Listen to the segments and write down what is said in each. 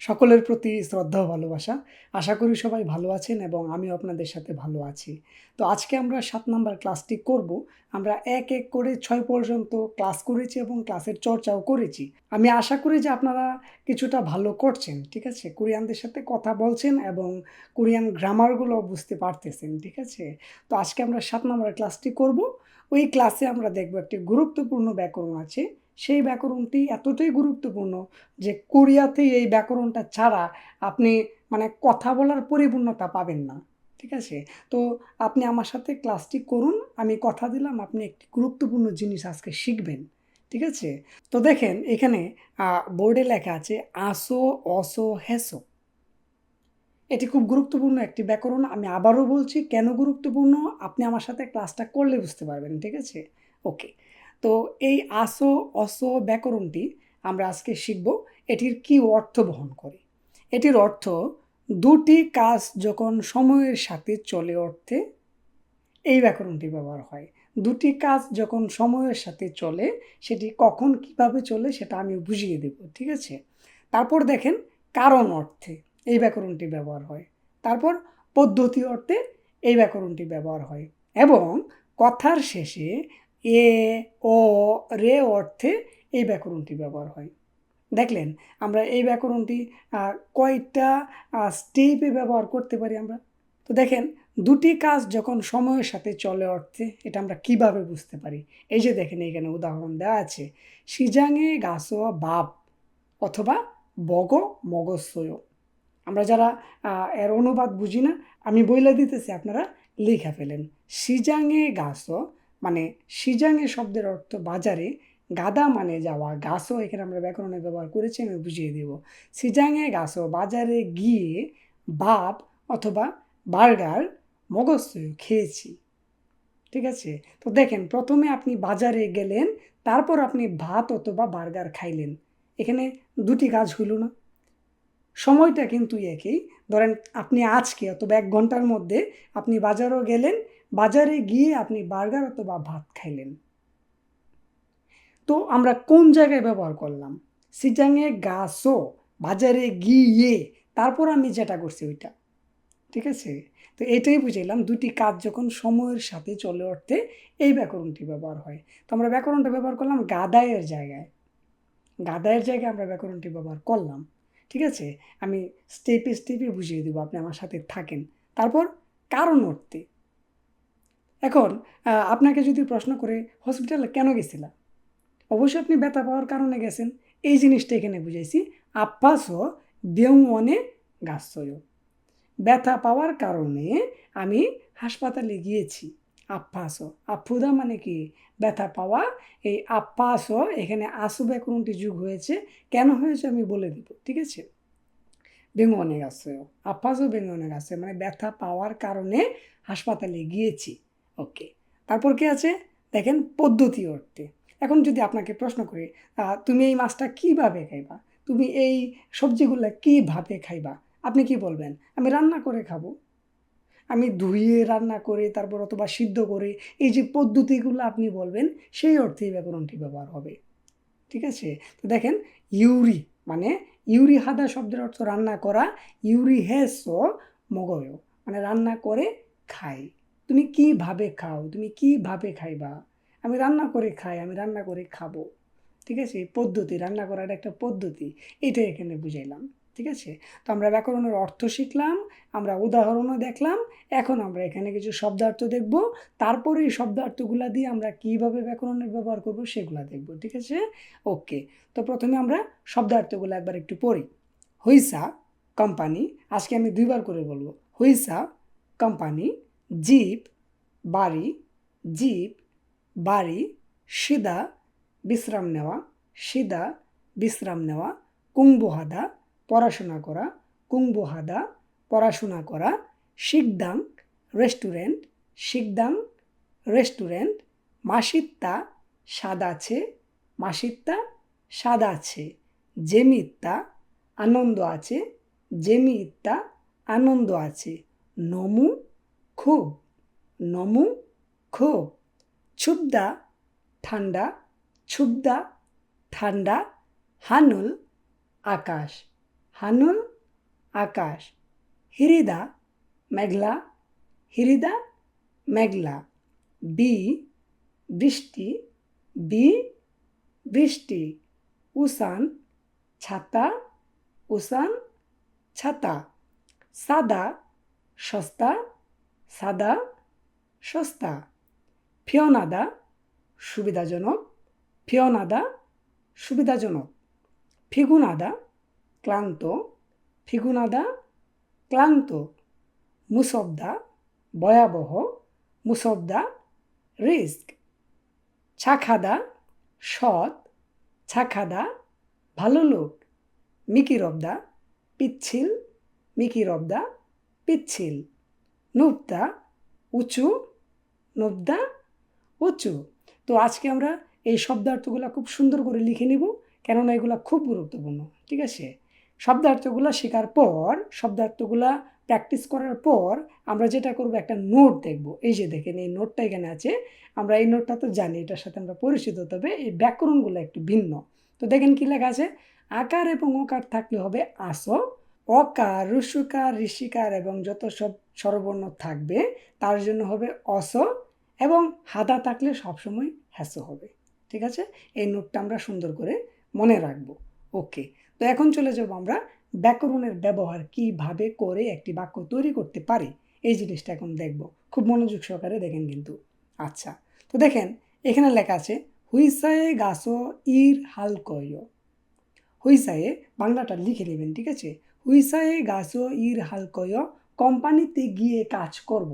সকলের প্রতি শ্রদ্ধা ও ভালোবাসা। আশা করি সবাই ভালো আছেন এবং আমিও আপনাদের সাথে ভালো আছি। তো আজকে আমরা ৭ নাম্বার ক্লাসটি করব। আমরা এক, এক করে ৬ পর্যন্ত ক্লাস করেছি এবং ক্লাসের চর্চাও করেছি। আমি আশা করি যে আপনারা কিছুটা ভালো করছেন, ঠিক আছে? কোরিয়ানদের সাথে কথা বলছেন এবং কোরিয়ান গ্রামারগুলো বুঝতে পারতেছেন, ঠিক আছে? তো আজকে আমরা ৭ নাম্বার ক্লাসটি করব। ওই ক্লাসে আমরা দেখব একটি গুরুত্বপূর্ণ ব্যাকরণ আছে। সেই ব্যাকরণটি এতটাই গুরুত্বপূর্ণ যে কোরিয়াতে এই ব্যাকরণটা ছাড়া আপনি মানে কথা বলার পরিপূর্ণতা পাবেন না, ঠিক আছে? তো আপনি আমার সাথে ক্লাসটি করুন। আমি কথা দিলাম আপনি একটি গুরুত্বপূর্ণ জিনিস আজকে শিখবেন, ঠিক আছে? তো দেখেন এখানে বোর্ডে লেখা আছে আসো, অসো, হেসো। এটি খুব গুরুত্বপূর্ণ একটি ব্যাকরণ। আমি আবারও বলছি কেন গুরুত্বপূর্ণ আপনি আমার সাথে ক্লাসটা করলে বুঝতে পারবেন, ঠিক আছে? ওকে। তো এই আসো, অসো ব্যাকরণটি আমরা আজকে শিখব। এটির কি অর্থ বহন করে? এটির অর্থ দুটি কাজ যখন সময়ের সাথে চলে অর্থে এই ব্যাকরণটি ব্যবহার হয়। দুটি কাজ যখন সময়ের সাথে চলে সেটি কখন কিভাবে চলে সেটা আমি বুঝিয়ে দেব, ঠিক আছে? তারপর দেখেন কারণ অর্থে এই ব্যাকরণটি ব্যবহার হয়। তারপর পদ্ধতি অর্থে এই ব্যাকরণটি ব্যবহার হয় এবং কথার শেষে এ, ও, রে অর্থে এই ব্যাকরণটি ব্যবহার হয়। দেখলেন আমরা এই ব্যাকরণটি কয়টা স্টেপে ব্যবহার করতে পারি আমরা? তো দেখেন দুটি কাজ যখন সময়ের সাথে চলে অর্থে এটা আমরা কিভাবে বুঝতে পারি? এই যে দেখেন এখানে উদাহরণ দেওয়া আছে সিজাঙে গাছো বাপ অথবা বগ মগজসয়। আমরা যারা এর অনুবাদ বুঝি না আমি বইলা দিতেছি আপনারা লেখা ফেলেন। সিজাঙে গাছো মানে সিজাঙে শব্দের অর্থ বাজারে, গাদা মানে যাওয়া, গাছও এখানে আমরা ব্যাকরণে ব্যবহার করেছি আমি বুঝিয়ে দেব। সিজাঙে গাছও বাজারে গিয়ে ভাত অথবা বার্গার মগজসই খেয়েছি, ঠিক আছে? তো দেখেন প্রথমে আপনি বাজারে গেলেন, তারপর আপনি ভাত অথবা বার্গার খাইলেন। এখানে দুটি কাজ হইল না? সময়টা কিন্তু একই। ধরেন আপনি আজকে অথবা ১ ঘন্টার মধ্যে আপনি বাজারও গেলেন, বাজারে গিয়ে আপনি বার্গার অথবা ভাত খাইলেন। তো আমরা কোন জায়গায় ব্যবহার করলাম? সিজাঙে গাছো বাজারে গিয়ে তারপর আমি যেটা করছি ওইটা, ঠিক আছে? তো এটাই বুঝাইলাম দুটি কাজ যখন সময়ের সাথে চলে অর্থে এই ব্যাকরণটি ব্যবহার হয়। তো আমরা ব্যাকরণটা ব্যবহার করলাম গাদায়ের জায়গায়। গাদায়ের জায়গায় আমরা ব্যাকরণটি ব্যবহার করলাম, ঠিক আছে? আমি স্টেপে স্টেপে বুঝিয়ে দেবো আপনি আমার সাথে থাকেন। তারপর কারণ অর্থে। এখন আপনাকে যদি প্রশ্ন করে হসপিটালে কেন গেছিলা? অবশ্যই আপনি ব্যথা পাওয়ার কারণে গেছেন। এই জিনিসটা এখানে বুঝাইছি। আপ্পাসও 병원에 갔어요। ব্যথা পাওয়ার কারণে আমি হাসপাতালে গিয়েছি। আপ্পাসো আফুদা মানে কি ব্যথা পাওয়া। এই আপ্পাসো এখানে আসু ব্যাকরণটি যোগ হয়েছে। কেন হয়েছে আমি বলে দিব, ঠিক আছে? 병원에 갔어요। আপ্পাসও 병원에 갔어요 মানে ব্যথা পাওয়ার কারণে হাসপাতালে গিয়েছি। ওকে। তারপর কি আছে? দেখেন পদ্ধতি অর্থে। এখন যদি আপনাকে প্রশ্ন করি তুমি এই মাছটা কিভাবে খাইবা? তুমি এই সবজিগুলা কিভাবে খাইবা? আপনি কি বলবেন? আমি রান্না করে খাবো। আমি ধুয়ে রান্না করে তারপর অথবা সিদ্ধ করে এই যে পদ্ধতিগুলো আপনি বলবেন সেই অর্থে এই ব্যাকরণটি ব্যবহার হবে, ঠিক আছে? তো দেখেন ইউরি মানে ইউরি হাদা শব্দের অর্থ রান্না করা। ইউরি হেসো মগয় মানে রান্না করে খাই। তুমি কিভাবে খাও? তুমি কিভাবে খাইবা? আমি রান্না করে খাই, আমি রান্না করে খাবো, ঠিক আছে? এই পদ্ধতি রান্না করার একটা পদ্ধতি এটাই এখানে বুঝাইলাম, ঠিক আছে? তো আমরা ব্যাকরণের অর্থ শিখলাম, আমরা উদাহরণও দেখলাম। এখন আমরা এখানে কিছু শব্দার্থ দেখব। তারপরে এই শব্দার্থগুলা দিয়ে আমরা কিভাবে ব্যাকরণের ব্যবহার করব সেগুলা দেখব, ঠিক আছে? ওকে। তো প্রথমে আমরা শব্দার্থগুলো একবার একটু পড়ি। হইসা কোম্পানি, আজকে আমি ২ বার করে বলবো। হইসা কোম্পানি, জিপ বাড়ি, জিপ বাড়ি, সিদা বিশ্রাম নেওয়া, সিদা বিশ্রাম নেওয়া, কুংবহাদা পড়াশোনা করা, কুংবহাদা পড়াশোনা করা, শিকদাং রেস্টুরেন্ট, শিকদাং রেস্টুরেন্ট, মাসিত্তা স্বাদ আছে, মাসিত্তা স্বাদ আছে, জেমিত্তা আনন্দ আছে, জেমিত্তা আনন্দ আছে, নমু খুব, নমু খুব, ছুবদা ঠান্ডা, ছুবদা ঠান্ডা, হানুল আকাশ, হানুল আকাশ, হিরিদা মেঘলা, হিরিদা মেঘলা, বি বৃষ্টি, বি বৃষ্টি, উসান ছাতা, উসান ছাতা, সাদা সস্তা, সাদা সস্তা, ফিওনাদা সুবিধাজনক, ফিওনাদা সুবিধাজনক, ফিগুনাদা ক্লান্ত, ফিগুনাদা ক্লান্ত, মুসবদা ভয়াবহ, মুসবদা রিস্ক, ছাখাদা সৎ, ছাখাদা ভালো লোক, মিকিরবদা পিচ্ছিল, মিকিরবদা পিচ্ছিল, নুবদা উঁচু, নুবদা উঁচু। তো আজকে আমরা এই শব্দার্থগুলো খুব সুন্দর করে লিখে নিব, কেননা এগুলো খুব গুরুত্বপূর্ণ। ঠিক আছে, শব্দার্থগুলো শেখার পর, শব্দার্থগুলা প্র্যাকটিস করার পর আমরা যেটা করব, একটা নোট দেখব। এই যে দেখেন এই নোটটা এখানে আছে, আমরা এই নোটটা তো জানি, এটার সাথে আমরা পরিচিত, তবে এই ব্যাকরণগুলো একটু ভিন্ন। তো দেখেন কি লেখা আছে, আকার এবং ওকার থাকলে হবে আস, অকার ঋষিকার ঋষিকার এবং যত সব স্বরবর্ণ থাকবে তার জন্য হবে অস, এবং হাদা থাকলে সবসময় হ্যাস হবে। ঠিক আছে, এই নোটটা আমরা সুন্দর করে মনে রাখবো। ওকে, তো এখন চলে যাব আমরা ব্যাকরণের ব্যবহার কিভাবে করে একটি বাক্য তৈরি করতে পারি, এই জিনিসটা এখন দেখব। খুব মনোযোগ সহকারে দেখেন কিন্তু। আচ্ছা, তো দেখেন এখানে লেখা আছে হুইসায়ে গাছো ইর হাল কয়। হুইসায়ে বাংলাটা লিখে নেবেন, ঠিক আছে। হুইসায়ে গাছো ইর হাল কয়, কোম্পানিতে গিয়ে কাজ করব।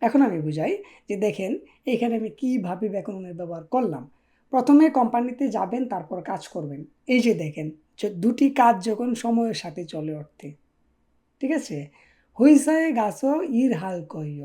এখন আমি বুঝাই যে দেখেন এখানে আমি কিভাবে ব্যাকরণের ব্যবহার করলাম। প্রথমে কোম্পানিতে যাবেন, তারপর কাজ করবেন। এই যে দেখেন দুটি কাজ যখন সময়ের সাথে চলে অর্থে, ঠিক আছে। হুইসায়ে গাছো ইর হাল কইয়,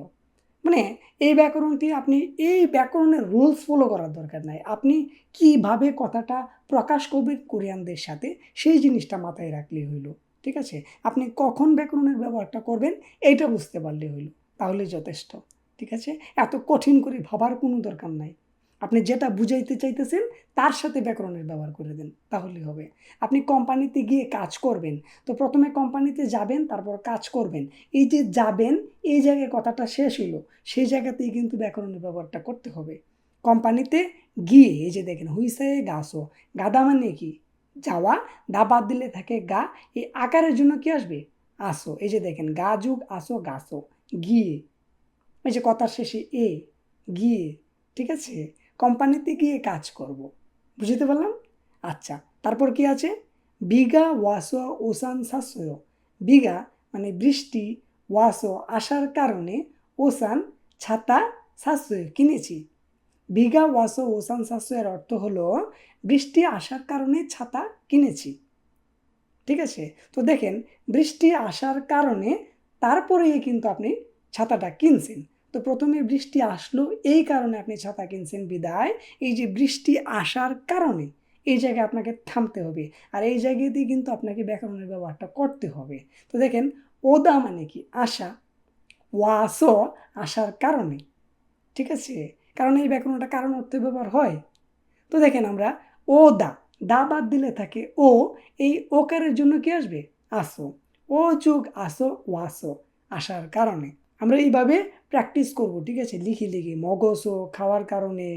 মানে এই ব্যাকরণটি আপনি এই ব্যাকরণের রুলস ফলো করার দরকার নাই, আপনি কিভাবে কথাটা প্রকাশ করবেন কোরিয়ানদের সাথে সেই জিনিসটা মাথায় রাখলেই হইল। ঠিক আছে, আপনি কখন ব্যাকরণের ব্যবহারটা করবেন এইটা বুঝতে পারলে হইল, তাহলে যথেষ্ট। ঠিক আছে, এত কঠিন করে ভাবার কোনো দরকার নাই। আপনি যেটা বুঝাইতে চাইতেছেন তার সাথে ব্যাকরণের ব্যবহার করে দেন, তাহলেই হবে। আপনি কোম্পানিতে গিয়ে কাজ করবেন, তো প্রথমে কোম্পানিতে যাবেন, তারপর কাজ করবেন। এই যে যাবেন, এই জায়গায় কথাটা শেষ হইল, সেই জায়গাতেই কিন্তু ব্যাকরণের ব্যবহারটা করতে হবে। কোম্পানিতে গিয়ে, এই যে দেখেন হুইসায়ে গাছো, গাদা মানে কি যাওয়া, দা বাদ দিলে থাকে গা, এই আকারের জন্য কি আসবে আসো। এই যে দেখেন গা যুগ আসো গাছো, গিয়ে, এই যে কথার শেষে এ, গিয়ে। ঠিক আছে, কোম্পানিতে গিয়ে কাজ করব, বুঝতে পারলাম। আচ্ছা, তারপর কি আছে, বিঘা ওয়াসো ওসান সাসয়। বিঘা মানে বৃষ্টি, ওয়াসো আসার কারণে, ওসান ছাতা, সাসয় কিনেছি। বিঘা ওয়াসো ওসান সাসয়ের অর্থ হলো বৃষ্টি আসার কারণে ছাতা কিনেছি। ঠিক আছে, তো দেখেন বৃষ্টি আসার কারণে তারপরে কিন্তু আপনি ছাতাটা কিনছেন। তো প্রথমে বৃষ্টি আসলো, এই কারণে আপনি ছাতা কিনছেন বিদায়, এই যে বৃষ্টি আসার কারণে, এই জায়গায় আপনাকে থামতে হবে, আর এই জায়গাতেই কিন্তু আপনাকে ব্যাকরণের ব্যবহারটা করতে হবে। তো দেখেন ওদা মানে কি আসা, ওয়াসো আসার কারণে। ঠিক আছে, কারণ এই ব্যাকরণটা কারণ অর্থে ব্যবহার হয়। তো দেখেন আমরা ও দা, দা বাদ দিলে থাকে ও, এই ওকারের জন্য কি আসবে আসো, ও যুগ আসো ওয়াসো আসার কারণে। আমরা এইভাবে প্র্যাকটিস করব, ঠিক আছে, লিখি লিখি। মগসো খাওয়ার কারণে,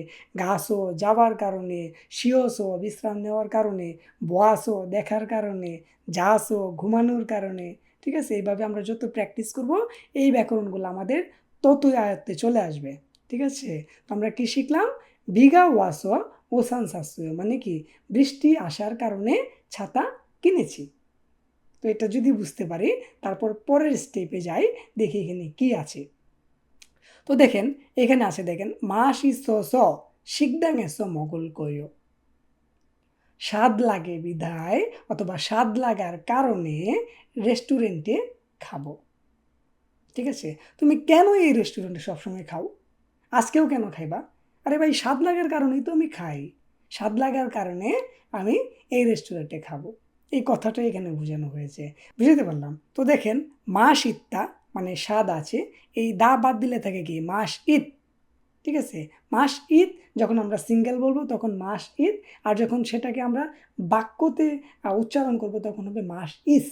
গাছও যাওয়ার কারণে, শিওসো বিশ্রাম নেওয়ার কারণে, বয়াসো দেখার কারণে, যাসো ঘুমানোর কারণে। ঠিক আছে, এইভাবে আমরা যত প্র্যাকটিস করব এই ব্যাকরণগুলো আমাদের ততই আয়ত্তে চলে আসবে। ঠিক আছে, তো আমরা কি শিখলাম, বিঘা ওয়াসো ওসান সাসুয় মানে কি বৃষ্টি আসার কারণে ছাতা কিনেছি। তো এটা যদি বুঝতে পারি, তারপর পরের স্টেপে যাই, দেখি এখানে কি আছে। তো দেখেন এখানে আছে, দেখেন মাসি স স শিকদাং এস মগল কয়। স্বাদ লাগে বিধায় অথবা স্বাদ লাগার কারণে রেস্টুরেন্টে খাবো। ঠিক আছে, তুমি কেন এই রেস্টুরেন্টে সবসময় খাও, আজকেও কেন খাইবা? আরে ভাই স্বাদ লাগার কারণেই তো আমি খাই, স্বাদ লাগার কারণে আমি এই রেস্টুরেন্টে খাবো, এই কথাটাই এখানে বোঝানো হয়েছে। বুঝতে পারলাম। তো দেখেন মাস ইত্তা মানে স্বাদ আছে, এই দা বাদ দিলে থাকে কি মাস ইত। ঠিক আছে? মাস ঈদ যখন আমরা সিঙ্গেল বলবো তখন মাস ঈদ, আর যখন সেটাকে আমরা বাক্যতে উচ্চারণ করব তখন হবে মাস ইস।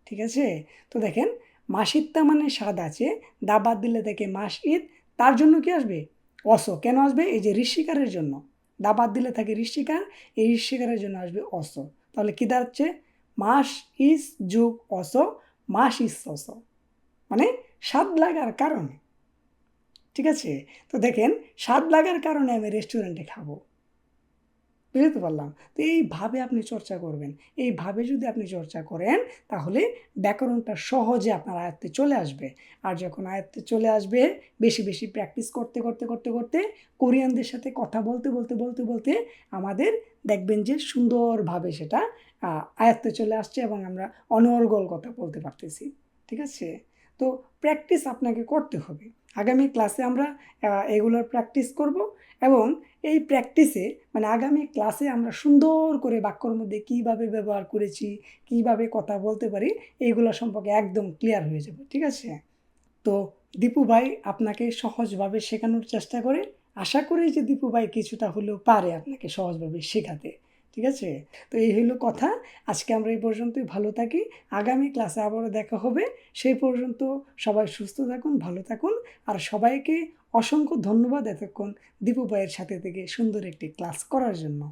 ঠিক আছে? তো দেখেন মাসিত্তা মানে স্বাদ আছে, দা বাদ দিলে দেখে মাস ঈদ, তার জন্য কি আসবে? অস। কেন আসবে? এই যে ঋষিকারের জন্য, দা বাদ দিলে থাকে ঋষিকার, এই ঋষিকারের জন্য আসবে অস। তাহলে কি দাঁড়াচ্ছে? মাস ইস যোগ অস, মাস ইস অস, মানে স্বাদ লাগার কারণে। ঠিক আছে? তো দেখেন স্বাদ লাগার কারণে আমি রেস্টুরেন্টে খাবো, বুঝতে পারলাম। তো এইভাবে আপনি চর্চা করবেন। এইভাবে যদি আপনি চর্চা করেন তাহলে ব্যাকরণটা সহজে আপনার আয়ত্তে চলে আসবে। আর যখন আয়ত্তে চলে আসবে, বেশি বেশি প্র্যাকটিস করতে করতে করতে করতে কোরিয়ানদের সাথে কথা বলতে বলতে বলতে বলতে আমাদের দেখবেন যে সুন্দরভাবে সেটা আয়ত্তে চলে আসছে এবং আমরা অনর্গল কথা বলতে পারতেছি। ঠিক আছে? তো প্র্যাকটিস আপনাকে করতে হবে। আগামী ক্লাসে আমরা এগুলোর প্র্যাকটিস করব, এবং এই প্র্যাকটিসে মানে আগামী ক্লাসে আমরা সুন্দর করে বাক্যর মধ্যে কীভাবে ব্যবহার করেছি, কীভাবে কথা বলতে পারি, এইগুলো সম্পর্কে একদম ক্লিয়ার হয়ে যাবে। ঠিক আছে? তো দীপু ভাই আপনাকে সহজভাবে শেখানোর চেষ্টা করে, আশা করি যে দীপু ভাই কিছুটা হলেও পারে আপনাকে সহজভাবে শেখাতে। ঠিক আছে? তো এই হলো কথা। আজকে আমরা এই পর্যন্তই, ভালো থাকি। আগামী ক্লাসে আবারও দেখা হবে। সেই পর্যন্ত সবাই সুস্থ থাকুন, ভালো থাকুন। আর সবাইকে অসংখ্য ধন্যবাদ এতক্ষণ দীপু ভাইয়ের সাথে থেকে সুন্দর একটি ক্লাস করার জন্য।